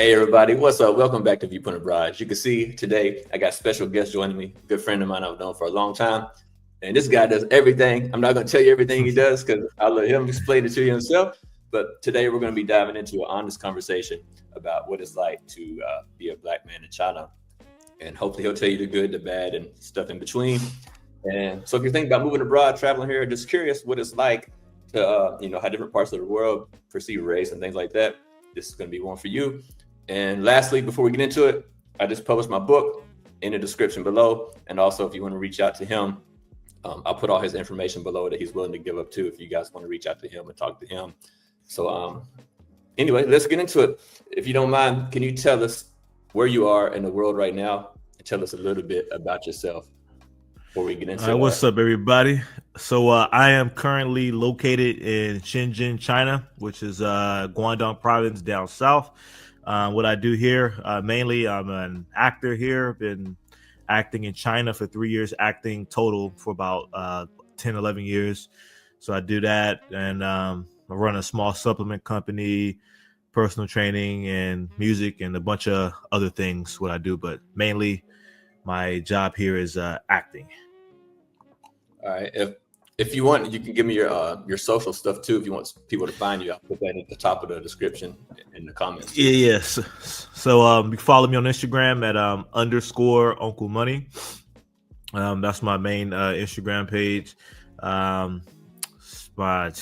Hey everybody, what's up? Welcome back to Viewpoint Abroad. As you can see today, I got special guest joining me, a good friend of mine I've known for a long time. And this guy does everything. I'm not going to tell you everything he does because I'll let him explain it to you himself. But today we're going to be diving into an honest conversation about what it's like to be a black man in China. And hopefully he'll tell you the good, the bad, and stuff in between. And so if you're thinking about moving abroad, traveling here, just curious what it's like to, how different parts of the world perceive race and things like that, this is going to be one for you. And lastly, before we get into it, I just published my book in the description below. And also, if you want to reach out to him, I'll put all his information below that he's willing to give up to if you guys want to reach out to him and talk to him. So anyway, let's get into it. If you don't mind, can you tell us where you are in the world right now and tell us a little bit about yourself before we get into it? What's up, everybody? So I am currently located in Shenzhen, China, which is Guangdong province down south. What I do here, mainly I'm an actor here. Been acting in China for 3 years, acting total for about 10, 11 years. So I do that, and I run a small supplement company, personal training and music, and a bunch of other things, what I do. But mainly my job here is acting. All right. If you want, you can give me your social stuff too. If you want people to find you, I'll put that at the top of the description in the comments. Yes. So you can follow me on Instagram at _ Uncle Money. That's my main Instagram page. I got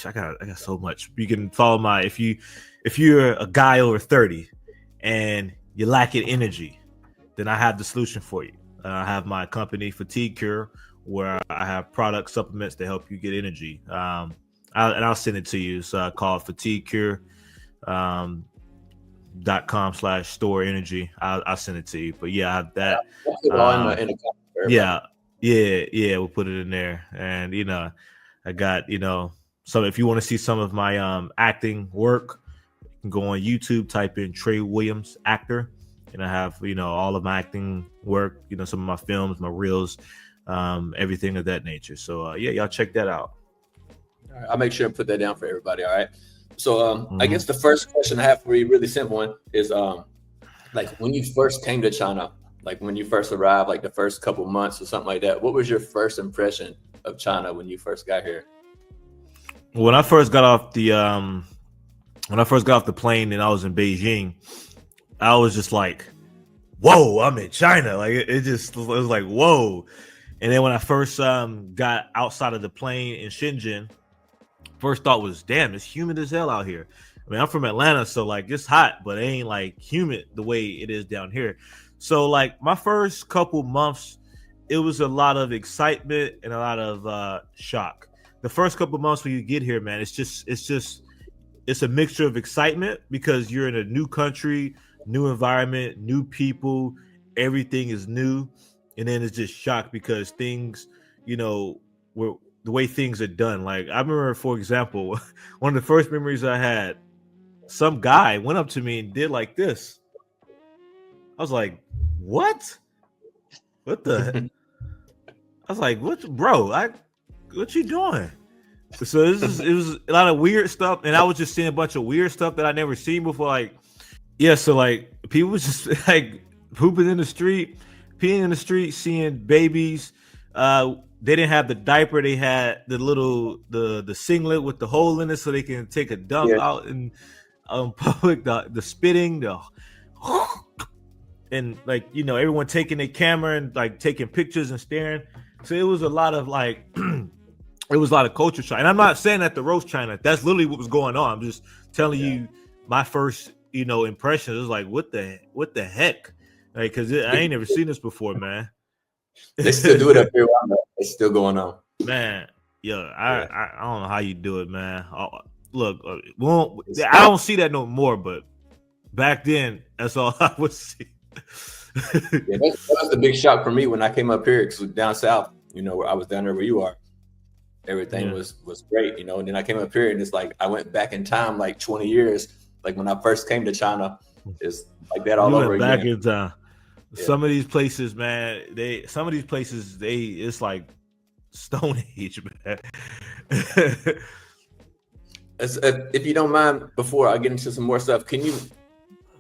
so much. You can follow if you're a guy over 30 and you lack energy, then I have the solution for you. I have my company Fatigue Cure, where I have product supplements to help you get energy. I'll send it to you. It's called fatiguecure.com/store energy. I'll send it to you. But yeah, I have that. Yeah, we'll put it in there. And I got so if you want to see some of my acting work, you can go on YouTube, type in Tre Williams actor, and I have all of my acting work, some of my films, my reels, everything of that nature. So y'all check that out. All right, I'll make sure and put that down for everybody. All right. So I guess the first question I have for you, really simple one, is like when you first came to China, like when you first arrived, like the first couple months or something like that, what was your first impression of China when you first got here? When I first got off the plane and I was in Beijing, I was just like, whoa, I'm in China. Like it was like, whoa. And then when I first got outside of the plane in Shenzhen, first thought was, damn, it's humid as hell out here. I mean, I'm from Atlanta, so like it's hot, but it ain't like humid the way it is down here. So like my first couple months, it was a lot of excitement and a lot of shock. The first couple months when you get here, man, it's a mixture of excitement because you're in a new country, new environment, new people, everything is new. And then it's just shock because things, were the way things are done. Like I remember, for example, one of the first memories I had, some guy went up to me and did like this. I was like, what? What the? I was like, what, bro? What you doing? So it was a lot of weird stuff. And I was just seeing a bunch of weird stuff that I never seen before. Like, yeah. So like people was just like pooping in the street, peeing in the street, seeing babies. They didn't have the diaper. They had the singlet with the hole in it so they can take a dump out in public. The spitting, and like everyone taking their camera and like taking pictures and staring. So it was a lot of like it was a lot of culture shock. And I'm not saying that to roast China. That's literally what was going on. I'm just telling you my first impression. It was like what the heck. Like, because I ain't never seen this before, man. They still do it up here. It's still going on, man. I don't know how you do it, man. Look, I don't see that no more. But back then, that's all I would see. That was the big shock for me when I came up here because down south, I was down there where you are. Everything was great, and then I came up here and it's like I went back in time like 20 years. Like when I first came to China, it's like that all over again. Back in time. Yeah. Some of these places, man, it's like Stone Age, man. If you don't mind, before I get into some more stuff, can you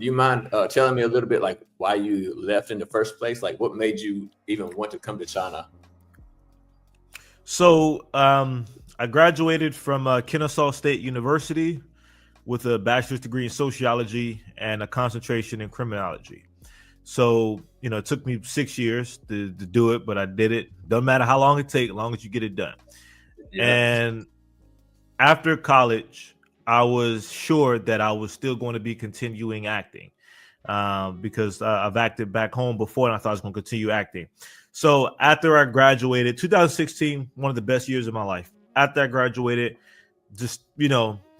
Do you mind telling me a little bit like why you left in the first place? Like what made you even want to come to China? So I graduated from Kennesaw State University with a bachelor's degree in sociology and a concentration in criminology. So, it took me 6 years to do it, but I did it. Doesn't matter how long it takes, as long as you get it done. Yeah. And after college, I was sure that I was still going to be continuing acting because I've acted back home before and I thought I was going to continue acting. So after I graduated, 2016, one of the best years of my life. After I graduated, just,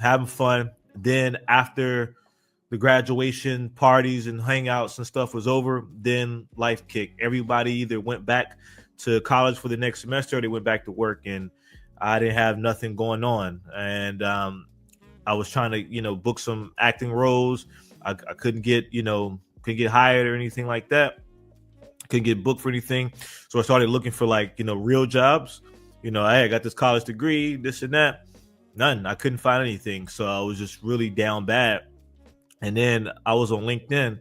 having fun. Then after the graduation parties and hangouts and stuff was over, then life kicked. Everybody either went back to college for the next semester or they went back to work, and I didn't have nothing going on. And I was trying to, book some acting roles. I couldn't get, couldn't get hired or anything like that. Couldn't get booked for anything. So I started looking for real jobs. Hey, I got this college degree, this and that. None. I couldn't find anything. So I was just really down bad. And then I was on LinkedIn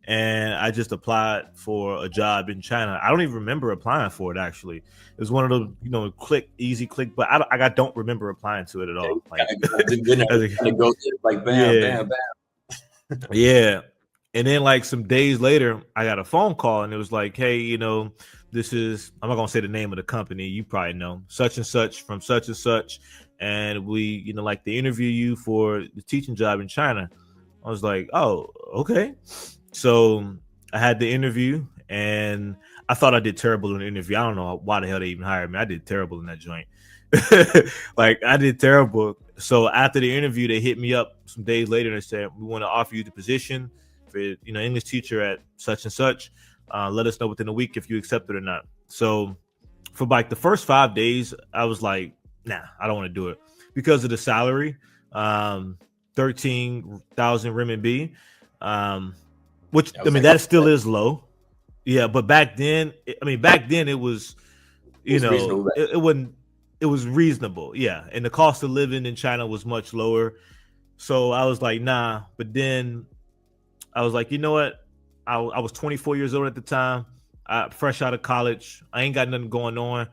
and I just applied for a job in China. I don't even remember applying for it, actually. It was one of those, easy click, but I don't remember applying to it at all. Like bam, bam, bam. Yeah. And then some days later, I got a phone call and it was like, hey, this is, I'm not going to say the name of the company. You probably know such and such from such and such. And we, like to interview you for the teaching job in China. I was like, oh, okay. So I had the interview and I thought I did terrible in the interview. I don't know why the hell they even hired me. I did terrible in that joint. I did terrible. So after the interview, they hit me up some days later and they said, we want to offer you the position for, English teacher at such and such. Let us know within a week if you accept it or not. So for the first 5 days, I was like, nah, I don't want to do it because of the salary. 13,000 renminbi, which that still is low. Yeah, but back then it was, it wasn't. It was reasonable. Yeah, and the cost of living in China was much lower. So I was like, nah. But then I was like, you know what? I was 24 years old at the time, fresh out of college. I ain't got nothing going on.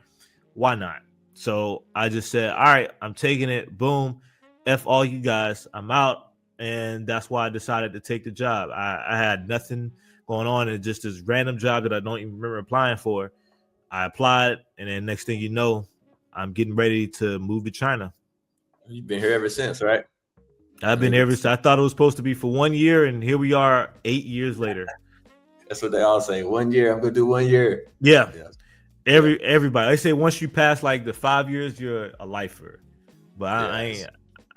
Why not? So I just said, all right, I'm taking it. Boom. F all you guys, I'm out. And that's why I decided to take the job. I had nothing going on and just this random job that I don't even remember applying for. I applied, and then next thing you know, I'm getting ready to move to China. You've been here ever since, right? I've been here ever since. I thought it was supposed to be for 1 year, and here we are 8 years later. That's what they all say. 1 year, I'm gonna do 1 year. Yeah. Everybody. They say once you pass the 5 years, you're a lifer. But I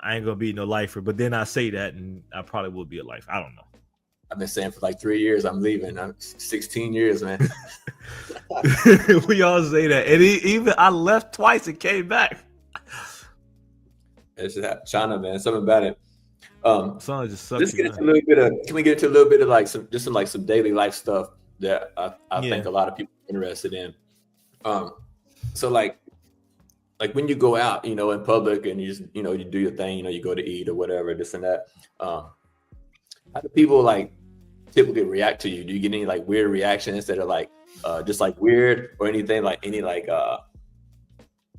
ain't gonna be no lifer, but then I say that and I probably will be a lifer. I don't know. I've been saying for 3 years I'm leaving. I'm 16 years, man. We all say that, and even I left twice and came back. It's China, man. Something about it. Something just sucks. Let's get into a little bit of. Can we get into a little bit of some daily life stuff that I think a lot of people are interested in. So when you go out, in public and you just, you do your thing, you go to eat or whatever, this and that. How do people typically react to you? Do you get any weird reactions that are just weird or anything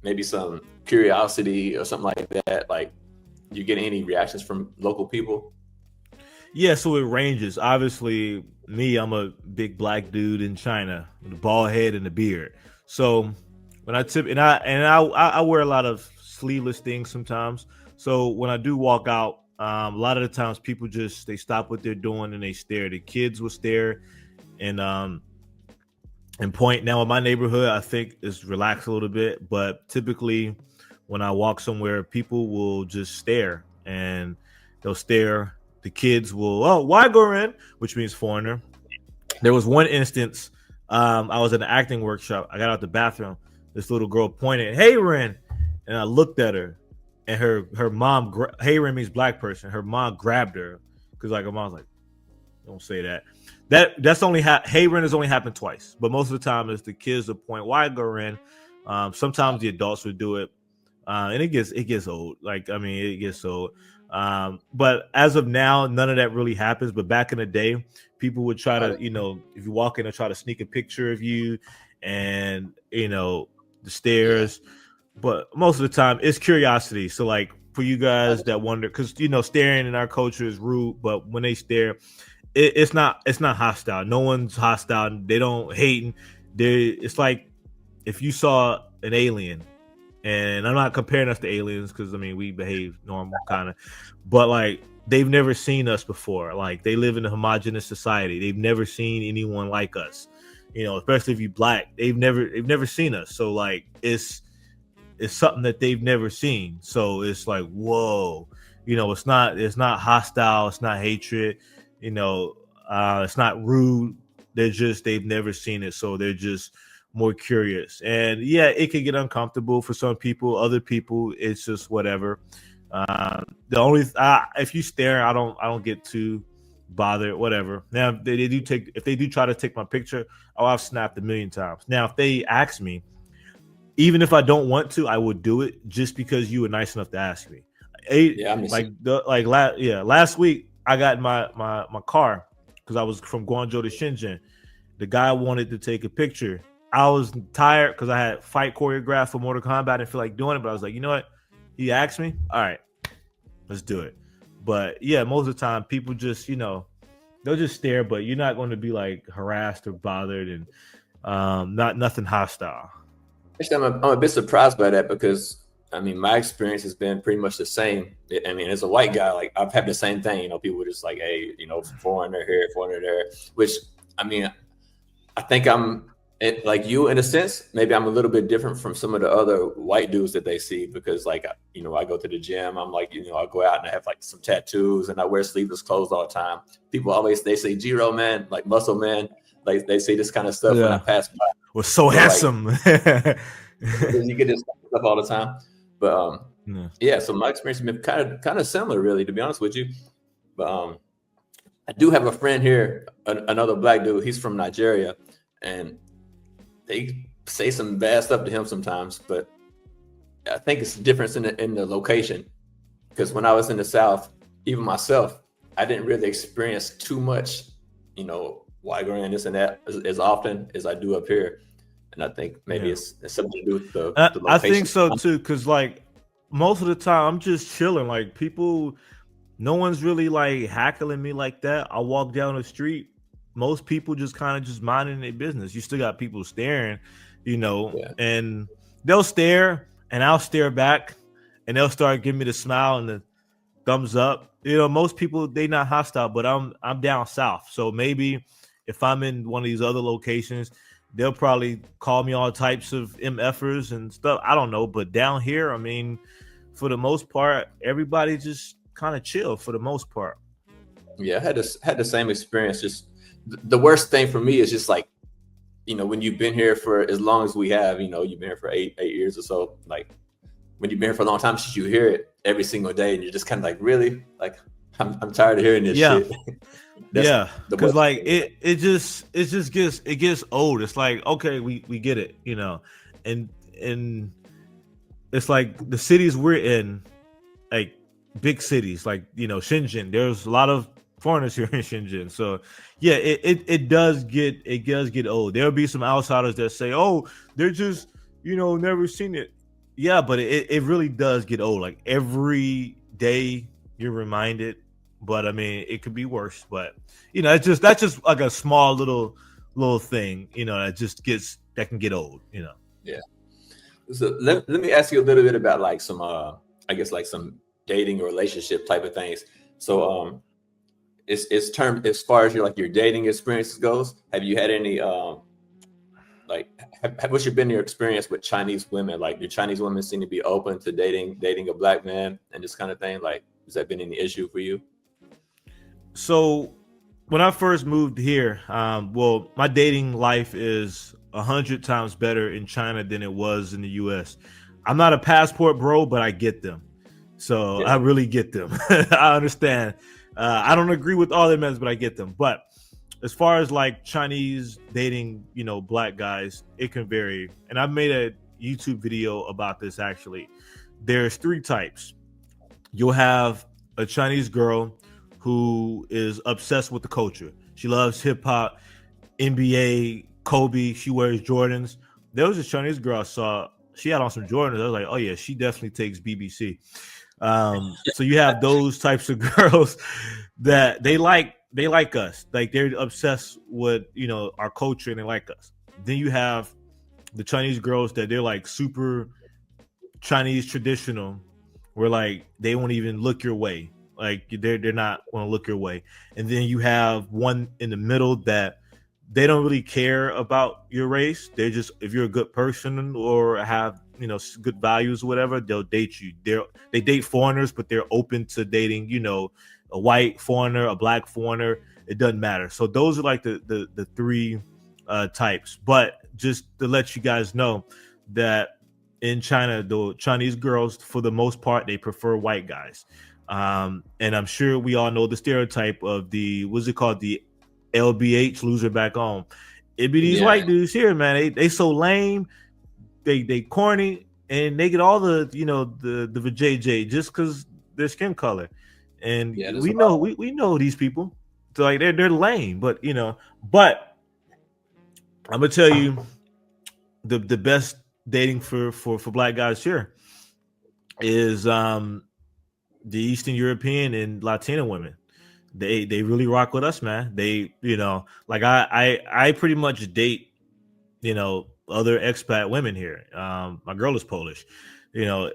maybe some curiosity or something like that? Do you get any reactions from local people? Yeah, so it ranges. Obviously, me, I'm a big black dude in China with a bald head and a beard. So when I wear a lot of sleeveless things sometimes. So when I do walk out, a lot of the times people they stop what they're doing and they stare. The kids will stare and point. Now in my neighborhood, I think it's relaxed a little bit, but typically when I walk somewhere, people will just stare and they'll stare. The kids will, why go in? Which means foreigner. There was one instance, I was in an acting workshop. I got out the bathroom. This little girl pointed, "Hey, Ren," and I looked at her, and her mom, "Hey, Ren" means black person. Her mom grabbed her because her mom's like, "Don't say that." That's only "Hey, Ren" has only happened twice, but most of the time it's the kids that point, "Why go, Ren?" Sometimes the adults would do it. and it gets old. Like, I mean, it gets old. But as of now, none of that really happens. But back in the day, people would try to, if you walk in and try to sneak a picture of you, and the stares. But most of the time, it's curiosity. So, like, for you guys that wonder, because staring in our culture is rude, but when they stare, it's not hostile. No one's hostile. They don't hate. It's like if you saw an alien, and I'm not comparing us to aliens because I mean we behave normal kind of, but like they've never seen us before. Like they live in a homogenous society. They've never seen anyone like us. Especially if you black, they've never seen us. So like it's something that they've never seen. So it's like, whoa, it's not hostile. It's not hatred. It's not rude. They've never seen it. So they're just more curious. And yeah, it can get uncomfortable for some people. Other people, it's just whatever. If you stare, I don't get too bothered, whatever. Now if they do try to take my picture, I've snapped a million times. Now, if they ask me, even if I don't want to, I would do it just because you were nice enough to ask me. Last week I got in my car because I was from Guangzhou to Shenzhen. The guy wanted to take a picture. I was tired because I had fight choreographed for Mortal Kombat. I didn't feel like doing it, but I was like, you know what? He asked me. All right, let's do it. But yeah, most of the time people just, they'll just stare, but you're not going to be like harassed or bothered, and nothing hostile. Actually, I'm a bit surprised by that because I mean my experience has been pretty much the same. I mean, as a white guy, like I've had the same thing. People just like, hey, foreigner here, foreigner there. Which I mean, I think like you in a sense. Maybe I'm a little bit different from some of the other white dudes that they see because like I go to the gym. I'm like I go out and I have like some tattoos and I wear sleeveless clothes all the time. People they say Jiro man, like muscle man. Like they say this kind of stuff when I pass by. Was so handsome. Like, you get this stuff all the time, but so my experience has been kind of similar, really, to be honest with you. But I do have a friend here, another black dude. He's from Nigeria, and they say some bad stuff to him sometimes. But I think it's a difference in the location, because when I was in the South, even myself, I didn't really experience too much, white girl and this and that as often as I do up here. And I think maybe it's something to do with the location. I think so too, because like most of the time I'm just chilling. Like people, no one's really like hackling me like that. I walk down the street, most people just kind of just minding their business. You still got people staring, and they'll stare and I'll stare back and they'll start giving me the smile and the thumbs up. Most people, they not hostile, but I'm down south. So maybe if I'm in one of these other locations, they'll probably call me all types of MFers and stuff. I don't know. But down here, I mean, for the most part, everybody just kind of chill for the most part. Yeah, I had the same experience. Just the worst thing for me is just like, when you've been here for as long as we have, you've been here for eight years or so. Like when you've been here for a long time, you hear it every single day and you're just kind of like, really? Like, I'm tired of hearing this shit. Because like it just gets old. It's like, okay, we get it, and it's like the cities we're in, like big cities, like Shenzhen. There's a lot of foreigners here in Shenzhen, so yeah, it does get old. There'll be some outsiders that say, oh, they're just never seen it. Yeah, but it really does get old. Like every day you're reminded. But I mean, it could be worse. But that's just like a small little thing, that can get old. Yeah. So let me ask you a little bit about like some I guess like some dating or relationship type of things. So it's termed as far as your dating experiences goes. Have you had any what's been your experience with Chinese women? Like, do Chinese women seem to be open to dating a black man and this kind of thing? Like, has that been any issue for you? So when I first moved here, my dating life is 100 times better in China than it was in the US. I'm not a passport bro, but I get them. So I really get them. I understand. I don't agree with all their men, but I get them. But as far as like Chinese dating, black guys, it can vary. And I made a YouTube video about this actually. there's three types. You'll have a Chinese girl who is obsessed with the culture. She loves hip hop, NBA, Kobe. She wears Jordans. There was a Chinese girl I saw. She had on some Jordans. I was like, oh yeah, she definitely takes BBC. So you have those types of girls that they like us. Like they're obsessed with, you know, our culture and they like us. Then you have the Chinese girls that they're like super Chinese traditional, where like they won't even look your way. Like they're not want to look your way. And then you have one in the middle that they don't really care about your race. They just, if you're a good person or have, you know, good values or whatever, they'll date you. They date foreigners, but they're open to dating, you know, a white foreigner, a black foreigner. It doesn't matter. So those are like the three types. But just to let you guys know that in China, the Chinese girls, for the most part, they prefer white guys. And I'm sure we all know the stereotype of the, what's it called? The LBH, loser back home. It be these white dudes here, man. They so lame, they corny, and they get all the, you know, the JJ just because their skin color. And we know these people. So like they're lame, but you know, but I'm gonna tell you the best dating for black guys here is the Eastern European and Latina women. They really rock with us, man. They, you know, like I pretty much date, you know, other expat women here. My girl is Polish, you know.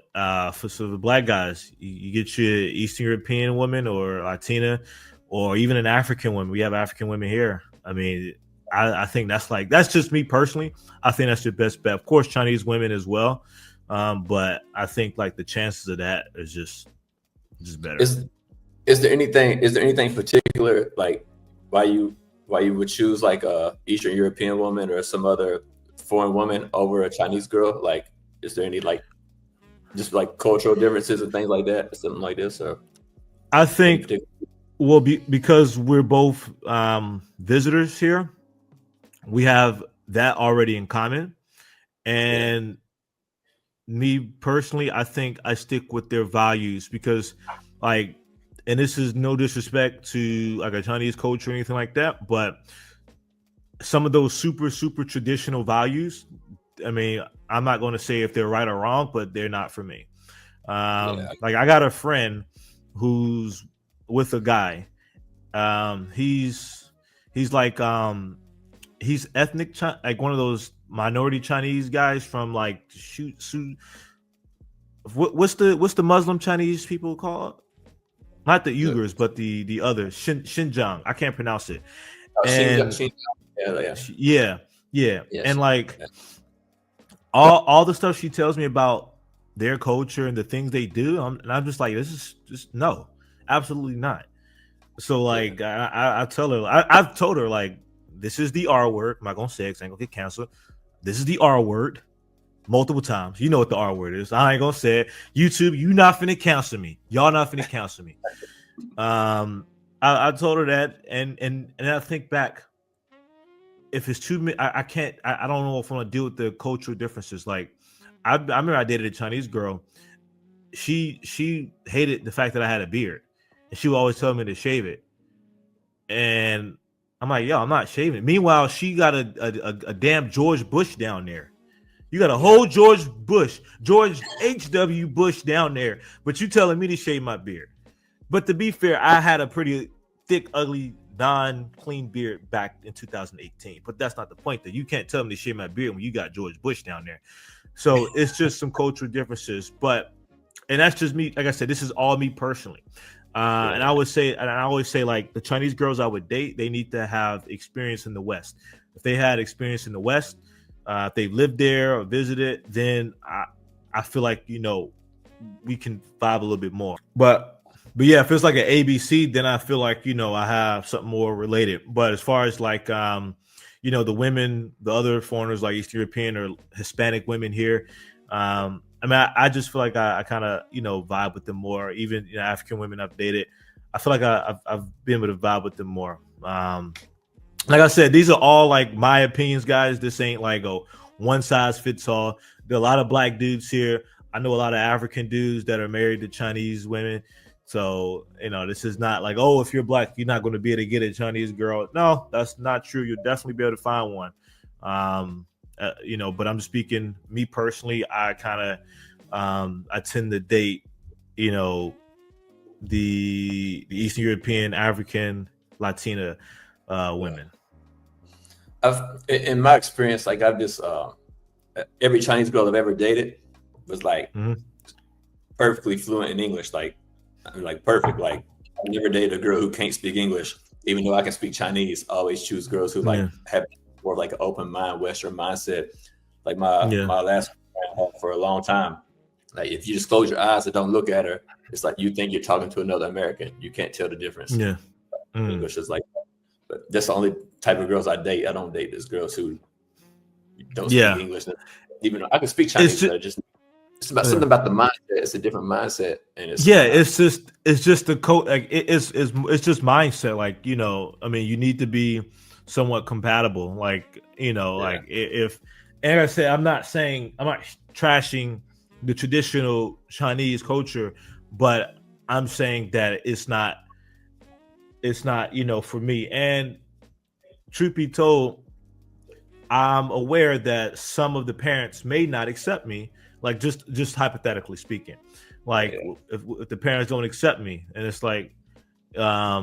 For the black guys, you get your Eastern European woman or Latina, or even an African woman. We have African women here. I mean, I think that's just me personally. I think that's your best bet. Of course, Chinese women as well, but I think like the chances of that is just better. Is there anything particular like why you would choose like a Eastern European woman or some other foreign woman over a Chinese girl? Like, is there any like just like cultural differences and things like that, something like this? Or I think because we're both visitors here, we have that already in common. And me personally, I think I stick with their values because like, and this is no disrespect to like a Chinese culture or anything like that, but some of those super traditional values, I mean, I'm not going to say if they're right or wrong, but they're not for me. Like I got a friend who's with a guy. He's like he's ethnic, like one of those minority Chinese guys from like what's the Muslim Chinese people called? Not the Uyghurs, but the other Xinjiang. I can't pronounce it. Yeah. And like all the stuff she tells me about their culture and the things they do, I'm just like, this is just no, absolutely not. So like I tell her, I've told her like, this is the R word. I'm not gonna say it, 'cause I ain't gonna get canceled. This is the R word multiple times. You know what the R word is. I ain't gonna say it. YouTube, you not finna cancel me. Y'all not finna cancel me. I told her that, and I think back. If it's too many, I can't. I don't know if I'm gonna deal with the cultural differences. Like, I remember I dated a Chinese girl. She hated the fact that I had a beard, and she would always tell me to shave it. And I'm like, yo, I'm not shaving it. Meanwhile, she got a damn George Bush down there. You got a whole George H.W. Bush down there, but you telling me to shave my beard. But to be fair, I had a pretty thick, ugly, non-clean beard back in 2018. But that's not the point, though. You can't tell me to shave my beard when you got George Bush down there. So it's just some cultural differences. And that's just me. Like I said, this is all me personally. And I always say, like, the Chinese girls I would date, they need to have experience in the West. If they had experience in the West, if they've lived there or visited, then I feel like, you know, we can vibe a little bit more. But yeah, if it's like an ABC, then I feel like, you know, I have something more related. But as far as like, you know, the women, the other foreigners like East European or Hispanic women here, I mean, I just feel like I kind of, you know, vibe with them more. Even, you know, African women I've dated, I feel like I've been able to vibe with them more. Like I said, these are all like my opinions, guys. This ain't like a one size fits all. There are a lot of black dudes here, I know a lot of African dudes that are married to Chinese women. So, this is not like, oh, if you're black, you're not going to be able to get a Chinese girl. No, that's not true. You'll definitely be able to find one. But I'm speaking, me personally, I kind of, I tend to date, the Eastern European, African, Latina women. In my experience, like I've just every Chinese girl I've ever dated was like perfectly fluent in English, like perfect. Like I've never dated a girl who can't speak English, even though I can speak Chinese. I always choose girls who have more of like an open mind, Western mindset. Like my last friend for a long time. Like if you just close your eyes and don't look at her, it's like you think you're talking to another American. You can't tell the difference. Yeah. English is like, but that's the only type of girls I date. I don't date these girls who don't speak English. Even though I can speak Chinese, it's about something about the mindset. It's a different mindset, and it's just the code. Like it's just mindset. Like you need to be somewhat compatible. Like like if, and like I said, I'm not trashing the traditional Chinese culture, but I'm saying that it's not for me. And truth be told, I'm aware that some of the parents may not accept me, like just hypothetically speaking, like if the parents don't accept me, and it's like all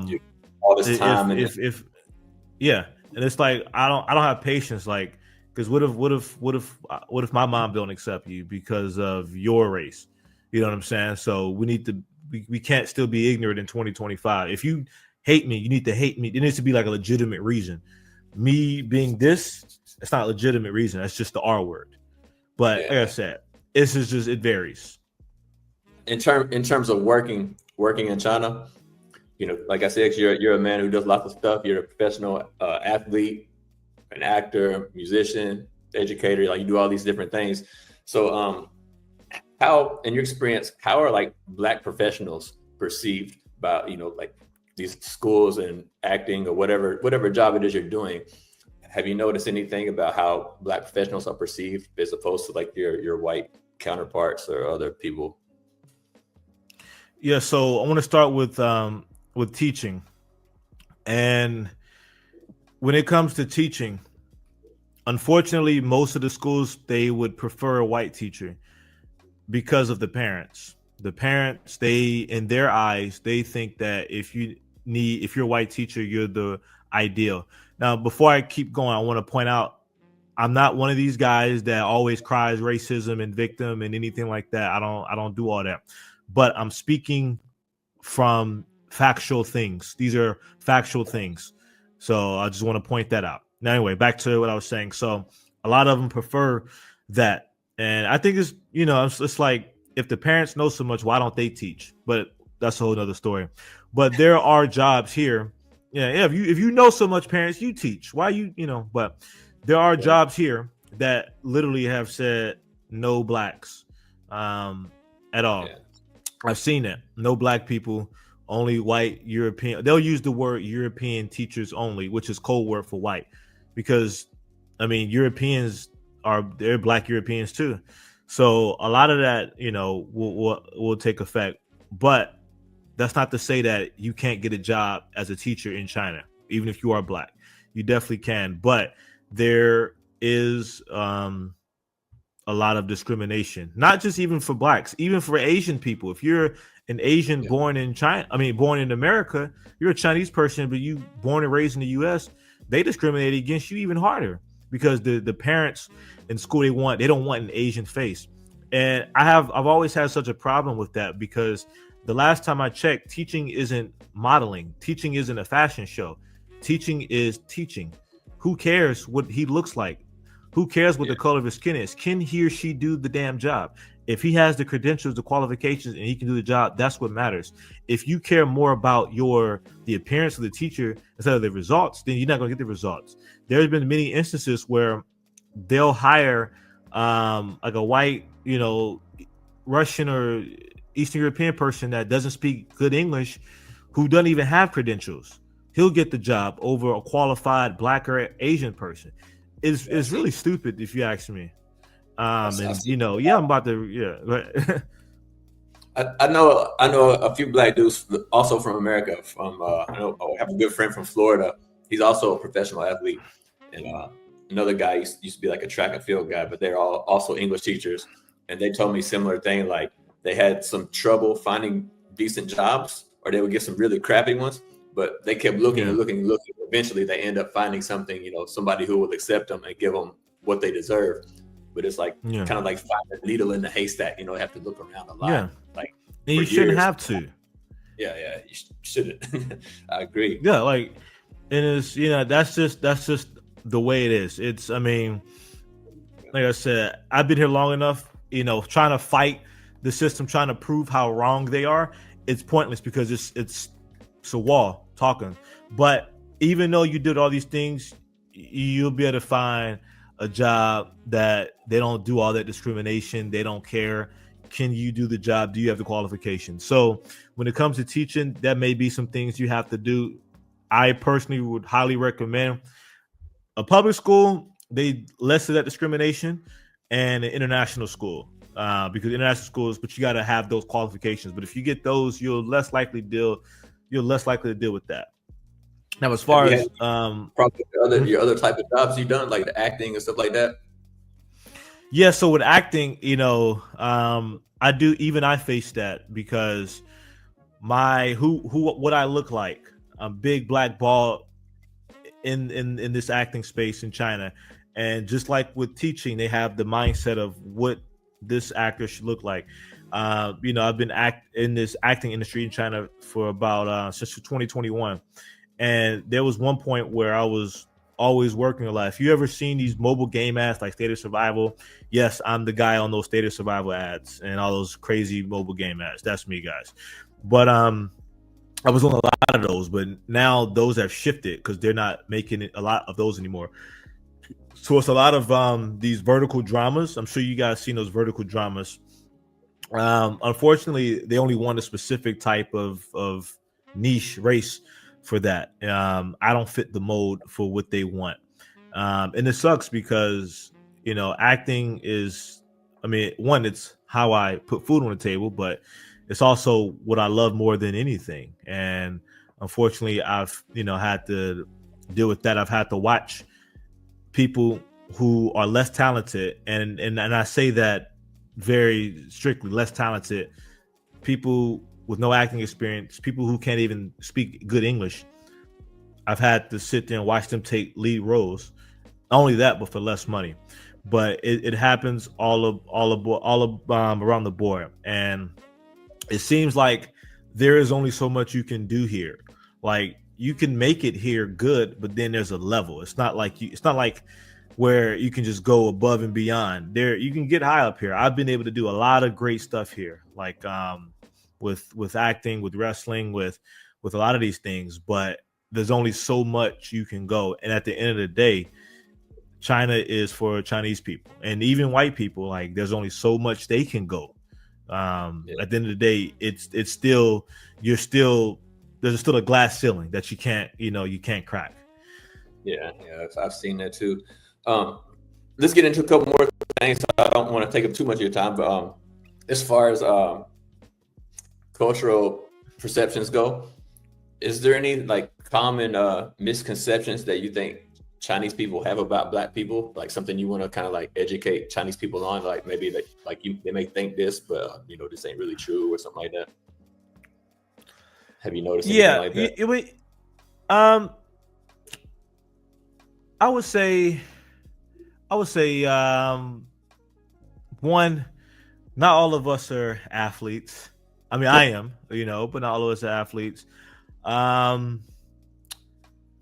this time and it's like I don't have patience, like, because what if my mom don't accept you because of your race? You know what I'm saying? So we can't still be ignorant in 2025. If you hate me, you need to hate me. It needs to be like a legitimate reason. Me being this, it's not a legitimate reason. That's just the R word. But like I said, it varies. In terms of working in China, like I said, you're a man who does lots of stuff. You're a professional athlete, an actor, musician, educator. Like you do all these different things. So, how, in your experience, how are like Black professionals perceived by like these schools and acting or whatever job it is you're doing? Have you noticed anything about how Black professionals are perceived as opposed to like your white counterparts or other people? Yeah, so I want to start with teaching. And when it comes to teaching, unfortunately, most of the schools, they would prefer a white teacher because of the parents. The parents, in their eyes, they think that if you're a white teacher, you're the ideal. Now, before I keep going, I want to point out, I'm not one of these guys that always cries racism and victim and anything like that. I don't do all that. But I'm speaking from factual things. These are factual things. So I just want to point that out. Now, anyway, back to what I was saying. So a lot of them prefer that. And I think it's like, if the parents know so much, why don't they teach? But that's a whole other story. But there are jobs here. Yeah. If you know so much, parents, you teach. Why but there are jobs here that literally have said no Blacks at all. Yeah. I've seen it. No Black people, only white European. They'll use the word European teachers only, which is code word for white, because Europeans they're Black Europeans too. So a lot of that, will take effect. But that's not to say that you can't get a job as a teacher in China, even if you are Black. You definitely can. But there is a lot of discrimination, not just even for Blacks, even for Asian people. If you're an Asian born in China, born in America, you're a Chinese person, but you born and raised in the U.S., they discriminate against you even harder, because the parents in school, they don't want an Asian face. And I've always had such a problem with that, because the last time I checked, teaching isn't modeling. Teaching isn't a fashion show. Teaching is teaching. Who cares what he looks like? Who cares what the color of his skin is? Can he or she do the damn job? If he has the credentials, the qualifications, and he can do the job, that's what matters. If you care more about the appearance of the teacher instead of the results, then you're not going to get the results. There's been many instances where they'll hire like a white, Russian or Eastern European person that doesn't speak good English, who doesn't even have credentials. He'll get the job over a qualified Black or Asian person. It's really stupid, if you ask me. I've And seen yeah, I'm about to I know a few black dudes also from America. From I have a good friend from Florida. He's also a professional athlete, and another guy used to be like a track and field guy, but they're all also English teachers. And they told me similar thing. Like they had some trouble finding decent jobs, or they would get some really crappy ones. But they kept looking yeah, and looking and looking. Eventually, they end up finding something. Somebody who will accept them and give them what they deserve. But it's like yeah, kind of like finding a needle in the haystack. They have to look around a lot. yeah. Like And for you shouldn't years. have to. Yeah, you shouldn't. I agree. Yeah, like, and it's that's just the way it is. It's, I mean, like I said, I've been here long enough, trying to fight the system, trying to prove how wrong they are. It's pointless because it's a wall talking. But even though you did all these things, you'll be able to find a job that they don't do all that discrimination. They don't care. Can you do the job? Do you have the qualifications? So when it comes to teaching, that may be some things you have to do. I personally would highly recommend a public school. They less of that discrimination, and an international school, because international schools, but you got to have those qualifications. But if you get those, you're less likely to deal with that. Now, as Have far you had as probably your other type of jobs you've done, like the acting and stuff like that? yeah, so with acting, I do, even I face that because my who what I look like. I'm big, black, bald, in this acting space in China. And just like with teaching, they have the mindset of what this actor should look like. I've been in this acting industry in China for about since 2021. And there was one point where I was always working a lot. If you ever seen these mobile game ads like State of Survival, yes, I'm the guy on those State of Survival ads and all those crazy mobile game ads. That's me, guys. But I was on a lot of those, but now those have shifted because they're not making a lot of those anymore. So it's a lot of these vertical dramas. I'm sure you guys seen those vertical dramas. Unfortunately, they only want a specific type of niche race for that. I don't fit the mold for what they want, and it sucks because acting is. I mean, one, it's how I put food on the table, but it's also what I love more than anything. And unfortunately, I've had to deal with that. I've had to watch people who are less talented, and I say that very strictly, less talented people with no acting experience, people who can't even speak good English. I've had to sit there and watch them take lead roles. Not only that, but for less money. But it happens around the board, and it seems like there is only so much you can do here. Like you can make it here good, but then there's a level. It's not like where you can just go above and beyond. There you can get high up here. I've been able to do a lot of great stuff here, like with acting, with wrestling, with a lot of these things, but there's only so much you can go. And at the end of the day, China is for Chinese people and even white people. Like there's only so much they can go. At the end of the day, it's still there's still a glass ceiling that you can't crack. Yeah, I've seen that too. Let's get into a couple more things. I don't want to take up too much of your time, but as far as cultural perceptions go, is there any like common misconceptions that you think Chinese people have about Black people? Like something you want to kind of like educate Chinese people on? Like maybe they may think this, but this ain't really true or something like that. Have you noticed anything like that? Um, I would say, one, not all of us are athletes. I mean, I am, but not all of us are athletes. I'm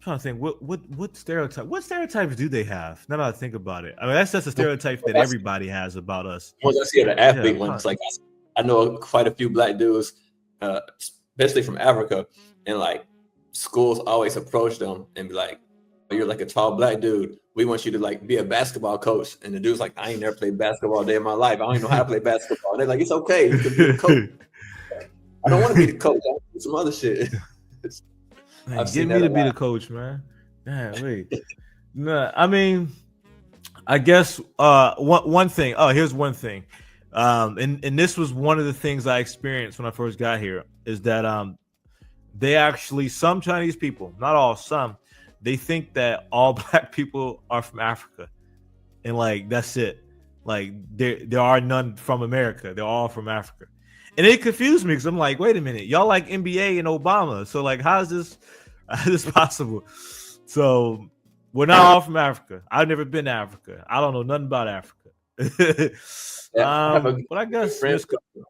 trying to think what stereotypes do they have? Now that I think about it, I mean that's just a stereotype that everybody has about us. Once I see the athlete ones, like I know quite a few Black dudes, especially from Africa, and like schools always approach them and be like, oh, "You're like a tall Black dude. We want you to like be a basketball coach." And the dude's like, "I ain't never played basketball a day in my life. I don't even know how to play basketball." They're like, "It's okay. You can be a coach." I don't want to be the coach. I want to do some other shit. Man, get me to be the coach, man. Man, wait. No, I mean, I guess one thing. Oh, here's one thing. And this was one of the things I experienced when I first got here is that they actually, some Chinese people, not all, some, they think that all black people are from Africa, and like that's it. Like there are none from America. They're all from Africa, and it confused me because I'm like, wait a minute, y'all like NBA and Obama, so like how is this how is this possible? So we're not all from Africa. I've never been to Africa. I don't know nothing about Africa. Yeah, I have a But I good guess friend.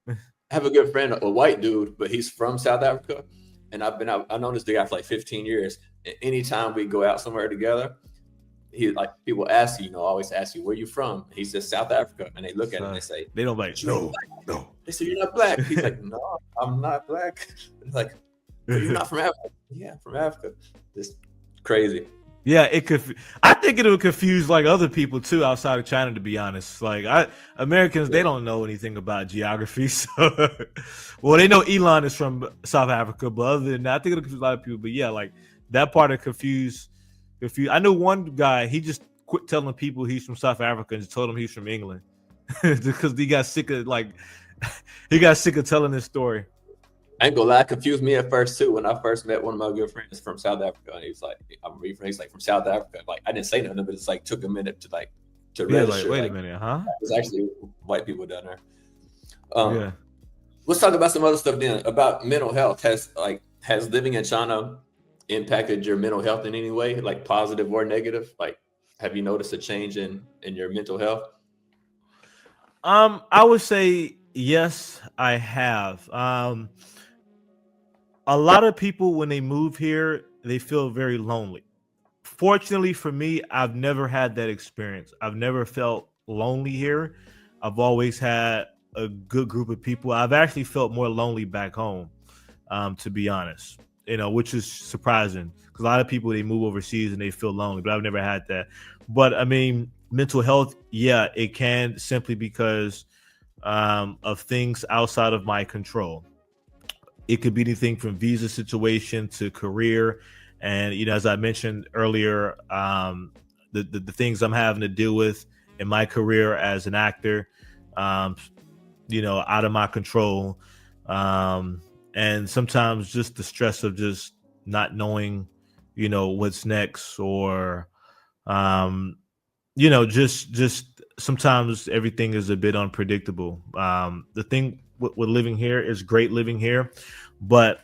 I have a good friend, a white dude, but he's from South Africa, and I've known this guy for like 15 years. And anytime we go out somewhere together, he like people ask you, always ask you where you from. He says South Africa, and they look at him and they say, they don't like "But you ain't no, black." no. They say you're not black. He's like, "No, I'm not black." It's like, "But you're not from Africa." Yeah, from Africa. It's crazy. Yeah, it could. I think it would confuse like other people too outside of China. To be honest, like Americans, they don't know anything about geography. So, well, they know Elon is from South Africa, but other than that, I think it'll confuse a lot of people. But yeah, like that part of confuse. I know one guy. He just quit telling people he's from South Africa and just told them he's from England because he got sick of like he got sick of telling this story. I ain't gonna lie, it confused me at first too. When I first met one of my good friends from South Africa, and he's like, "I'm where you from?" He's like, "From South Africa." Like I didn't say nothing, but it's like took a minute to Yeah, like register. wait Like a minute, huh? there's actually white people down there. Yeah. Let's talk about some other stuff then. About mental health. Has living in China impacted your mental health in any way, like positive or negative? Like, have you noticed a change in your mental health? I would say yes, I have. A lot of people when they move here, they feel very lonely. Fortunately for me, I've never had that experience. I've never felt lonely here. I've always had a good group of people. I've actually felt more lonely back home, to be honest. Which is surprising because a lot of people they move overseas and they feel lonely, but I've never had that. But I mean, mental health, yeah, it can simply because of things outside of my control. It could be anything from visa situation to career. And, as I mentioned earlier, the things I'm having to deal with in my career as an actor, um, out of my control. And sometimes just the stress of just not knowing, what's next or, just sometimes everything is a bit unpredictable. The thing with living here is great living here, but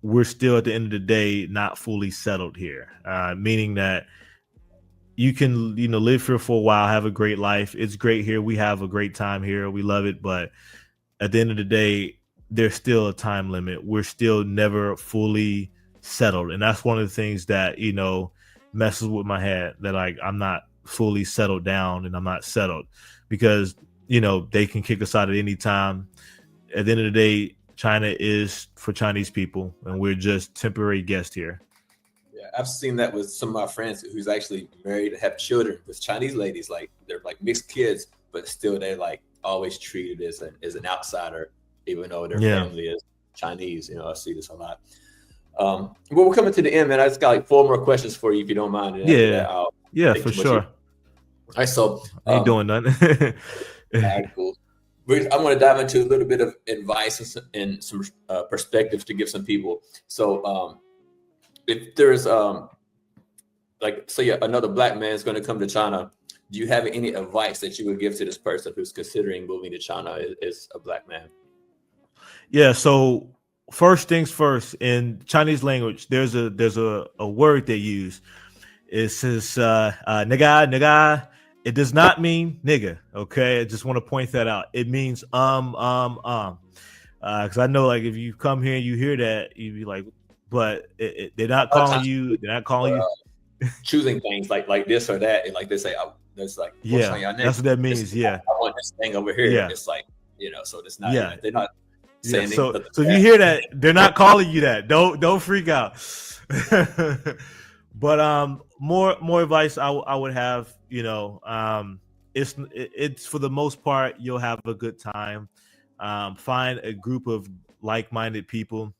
we're still at the end of the day not fully settled here, meaning that you can live here for a while, have a great life. It's great here. We have a great time here. We love it. But at the end of the day, there's still a time limit. We're still never fully settled. And that's one of the things that, messes with my head, that like I'm not fully settled down and I'm not settled because, they can kick us out at any time. At the end of the day, China is for Chinese people and we're just temporary guests here. Yeah, I've seen that with some of my friends who's actually married and have children with Chinese ladies. Like they're like mixed kids, but still they're like always treated as an outsider, even though their Yeah. family is Chinese. I see this a lot. Well, we're coming to the end, man. I just got like four more questions for you, if you don't mind. And after that, Yeah. I'll Yeah, take for too much of sure. your- All right, so Ain't doing nothing. all right, cool. I want to dive into a little bit of advice and some perspectives to give some people. So, if there's like say another black man is going to come to China, do you have any advice that you would give to this person who's considering moving to China as a black man? Yeah, so first things first, in Chinese language, there's a word they use. It says nigga, nigga. It does not mean nigga. Okay. I just want to point that out. It means because I know like if you come here and you hear that, you'd be like, but they're not A lot of calling times you, they're not calling you. choosing things like this or that, and like they say, oh, there's like what's on Yeah, your name? that's what that means. Yeah. I want this thing over here. Yeah. It's like so it's not Yeah. they're not Yeah. saying So anything. so if you hear that, they're not calling you that. Don't freak out. But more advice I would have, it's for the most part you'll have a good time. Find a group of like-minded people.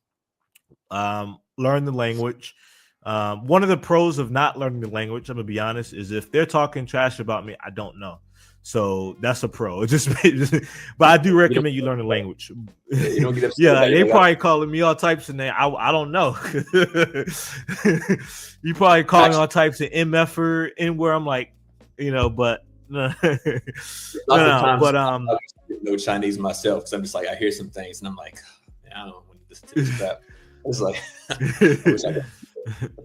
Learn the language. One of the pros of not learning the language, I'm gonna be honest, is if they're talking trash about me, I don't know. So that's a pro. But I do You don't, recommend you learn the language. you don't get upset Yeah, about they it. probably calling me all types of names. I don't know. You probably calling all types of mf'er in where I'm like, but no, Lots of no, times but I know Chinese myself because I'm just like I hear some things and I'm like, man, I don't want to listen to this crap. It's like I wish I could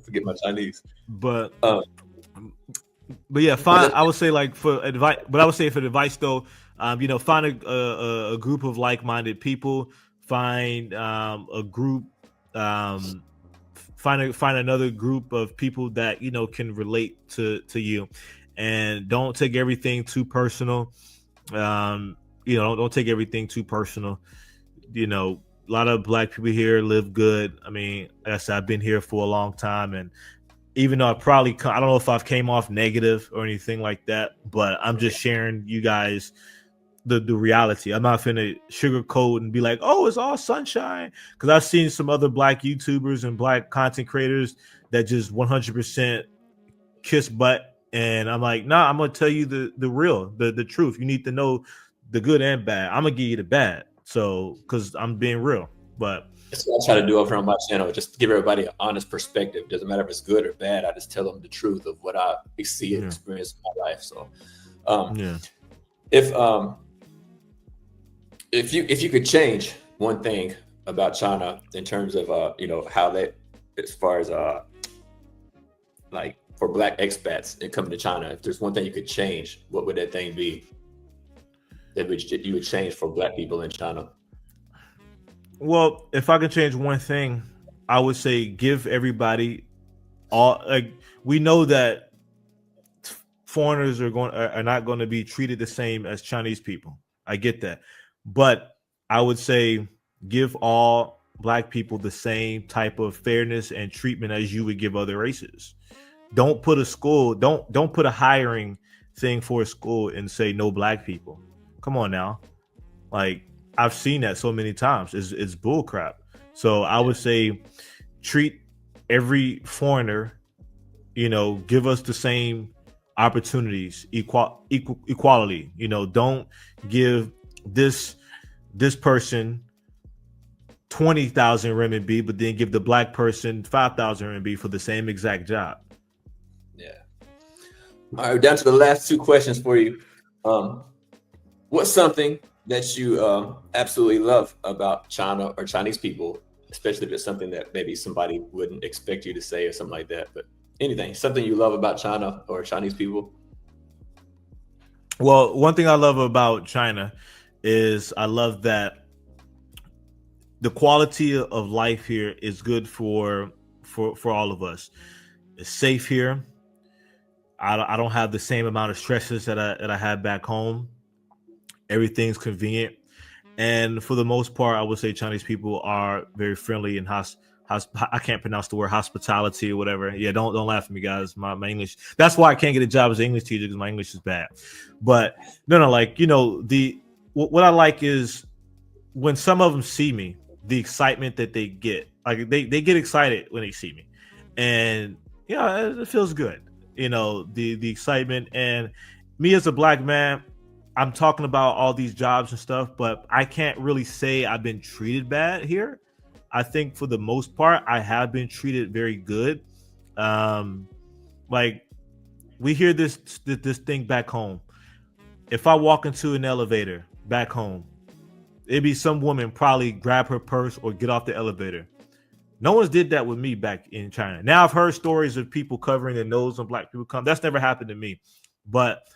forget my Chinese. but Um, But yeah, but fine. I would say like for advice, but I would say for advice though, find a group of like-minded people. Find a group, find another group of people that can relate to you, and don't take everything too personal. Don't take everything too personal. A lot of black people here live good. I mean, like I said, I've been here for a long time, and even though I don't know if I've came off negative or anything like that, but I'm just sharing you guys the reality. I'm not finna sugarcoat and be like, oh, it's all sunshine. Because I've seen some other black YouTubers and black content creators that just 100% kiss butt. And I'm like, nah, I'm going to tell you the real, the truth. You need to know the good and bad. I'm going to give you the bad. So, because I'm being real. But that's what I try to do over on my channel. Just give everybody an honest perspective. Doesn't matter if it's good or bad. I just tell them the truth of what I see and experience in my life. So, if you could change one thing about China in terms of how they, as far as like for black expats and coming to China, if there's one thing you could change, what would that thing be that you would change for black people in China? Well, if I can change one thing, I would say give everybody all. Like, we know that foreigners are not going to be treated the same as Chinese people. I get that, but I would say give all black people the same type of fairness and treatment as you would give other races. Don't put a hiring thing for a school and say no black people. Come on now, like. I've seen that so many times. It's bull crap. So I would say treat every foreigner, give us the same opportunities, equality. Don't give this person 20,000 RMB, but then give the black person 5,000 RMB for the same exact job. Yeah. All right, down to the last two questions for you. What's something that you absolutely love about China or Chinese people, especially if it's something that maybe somebody wouldn't expect you to say or something like that, but something you love about China or Chinese people? Well, one thing I love about China is I love that the quality of life here is good for all of us. It's safe here. I don't have the same amount of stresses that I had back home. Everything's convenient, and for the most part, I would say Chinese people are very friendly and I can't pronounce the word hospitality or whatever. Yeah, don't laugh at me, guys. My English. That's why I can't get a job as an English teacher because my English is bad. But no, like what I like is when some of them see me, the excitement that they get. Like they get excited when they see me, and it feels good. The excitement, and me as a black man. I'm talking about all these jobs and stuff, but I can't really say I've been treated bad here. I think for the most part, I have been treated very good. Like we hear this thing back home. If I walk into an elevator back home, it'd be some woman probably grab her purse or get off the elevator. No one's did that with me back in China. Now I've heard stories of people covering their nose when black people come. That's never happened to me, but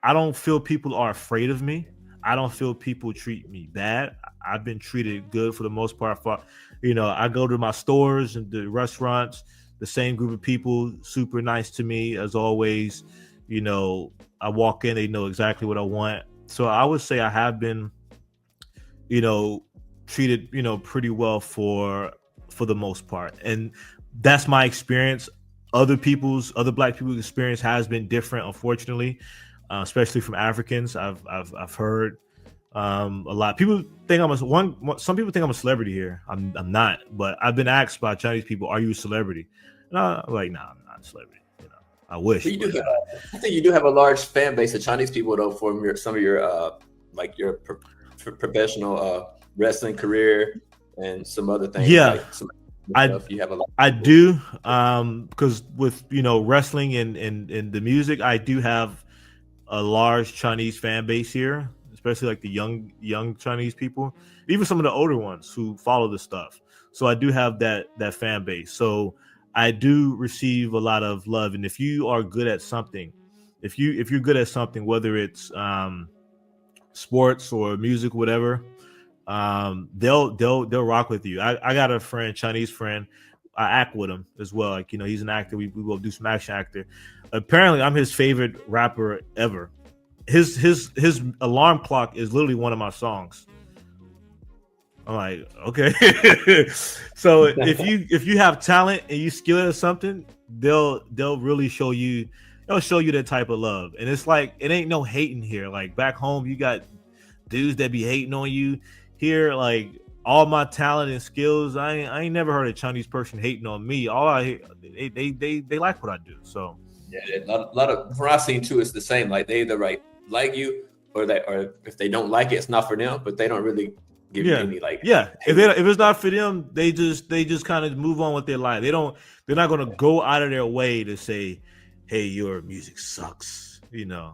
I don't feel people are afraid of me. I don't feel people treat me bad. I've been treated good for the most part. I go to my stores and the restaurants, the same group of people, super nice to me as always. I walk in, they know exactly what I want. So I would say I have been, treated, pretty well for the most part. And that's my experience. Other black people's experience has been different, unfortunately. Especially from Africans, I've heard A lot of people think some people think I'm a celebrity here. I'm not, but I've been asked by Chinese people, "Are you a celebrity?" And I'm like, "Nah, I'm not a celebrity." I wish. But you do have, I think you do have a large fan base of Chinese people though from some of your like your professional wrestling career and some other things Yeah, like some I stuff. You have a lot I of people. do, because with wrestling and the music, I do have a large Chinese fan base here, especially like the young Chinese people, even some of the older ones who follow the stuff. So I do have that fan base. So I do receive a lot of love. And if you are good at something, if you're good at something, whether it's sports or music, whatever, they'll rock with you. I got a friend, Chinese friend. I act with him as well. Like, he's an actor. We will do some action actor. Apparently, I'm his favorite rapper ever. His alarm clock is literally one of my songs. I'm like, okay. So if you have talent and you skilled at something, they'll really show you. They'll show you that type of love. And it's like, it ain't no hating here. Like back home, you got dudes that be hating on you. Here, like, all my talent and skills, I ain't never heard a Chinese person hating on me. They like what I do. So Yeah, a lot of from what I've seen too, it's the same. Like they either like you, or if they don't like it, it's not for them. But they don't really give you any like yeah. hate. If it's not for them, they just kind of move on with their life. They're not gonna go out of their way to say, "Hey, your music sucks." Yeah.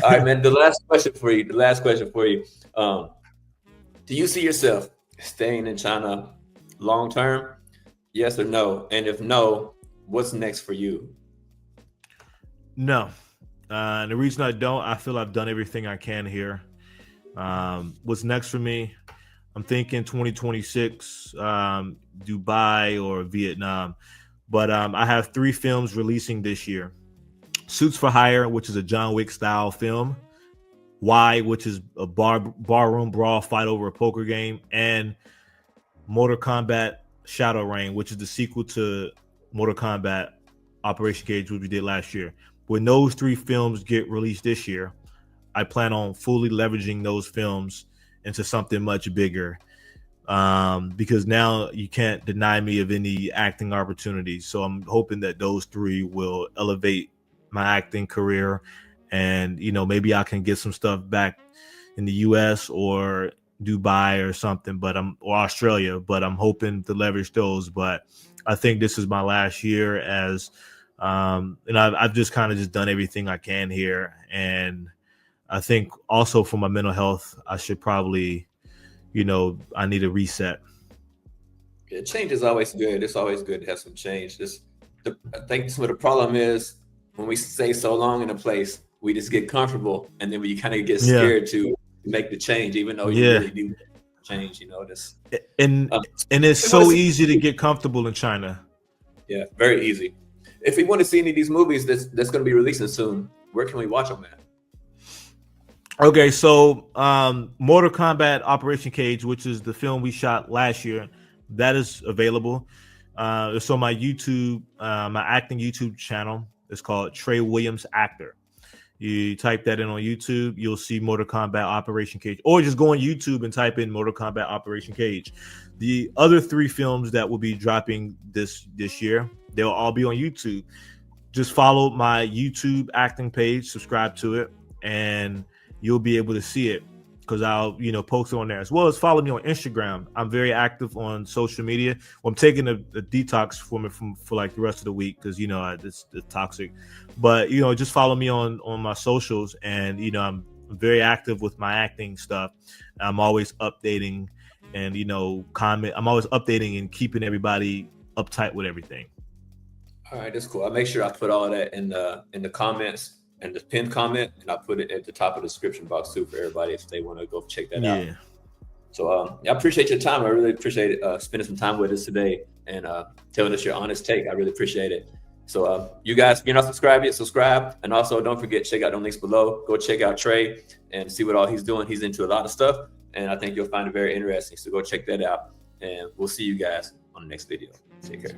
All right, man. The last question for you. Do you see yourself staying in China long term? Yes or no? And if no, what's next for you? No. And the reason I don't, I feel I've done everything I can here. What's next for me? I'm thinking 2026, Dubai or Vietnam. But I have 3 films releasing this year. Suits for Hire, which is a John Wick style film. Why, which is a barroom brawl fight over a poker game, and Mortal Kombat Shadow Reign, which is the sequel to Mortal Kombat Operation Cage, which we did last year. When those 3 films get released this year, I plan on fully leveraging those films into something much bigger, because now you can't deny me of any acting opportunities. So I'm hoping that those 3 will elevate my acting career, and maybe I can get some stuff back in the US or Dubai or something, or Australia, but I'm hoping to leverage those. But I think this is my last year as and I've just kind of just done everything I can here. And I think also for my mental health, I should probably, I need a reset. Yeah, change is always good. It's always good to have some change. I think some of the problem is when we stay so long in a place, we just get comfortable, and then we kind of get scared to make the change, even though you really do change. And it's so easy to get comfortable in China. Yeah, very easy. If we want to see any of these movies that's going to be releasing soon, where can we watch them at? Okay, so Mortal Kombat Operation Cage, which is the film we shot last year, that is available. It's on my YouTube, my acting YouTube channel. It's called Tre Williams Actor. You type that in on YouTube, you'll see Mortal Kombat Operation Cage, or just go on YouTube and type in Mortal Kombat Operation Cage. The other 3 films that will be dropping this year, they'll all be on YouTube. Just follow my YouTube acting page, subscribe to it, and you'll be able to see it, because I'll post it on there, as well as follow me on Instagram. I'm very active on social media. Well, I'm taking a detox for like the rest of the week, because it's toxic. But just follow me on my socials, and I'm very active with my acting stuff. I'm always updating and comment. I'm always updating and keeping everybody uptight with everything. All right, that's cool. I'll make sure I put all of that in the comments and the pinned comment, and I'll put it at the top of the description box too for everybody if they want to go check that out. So I appreciate your time. I really appreciate spending some time with us today and telling us your honest take. I really appreciate it. So you guys, if you're not subscribed yet, subscribe. And also don't forget, check out the links below. Go check out Tre and see what all he's doing. He's into a lot of stuff, and I think you'll find it very interesting. So go check that out, and we'll see you guys on the next video. Take care.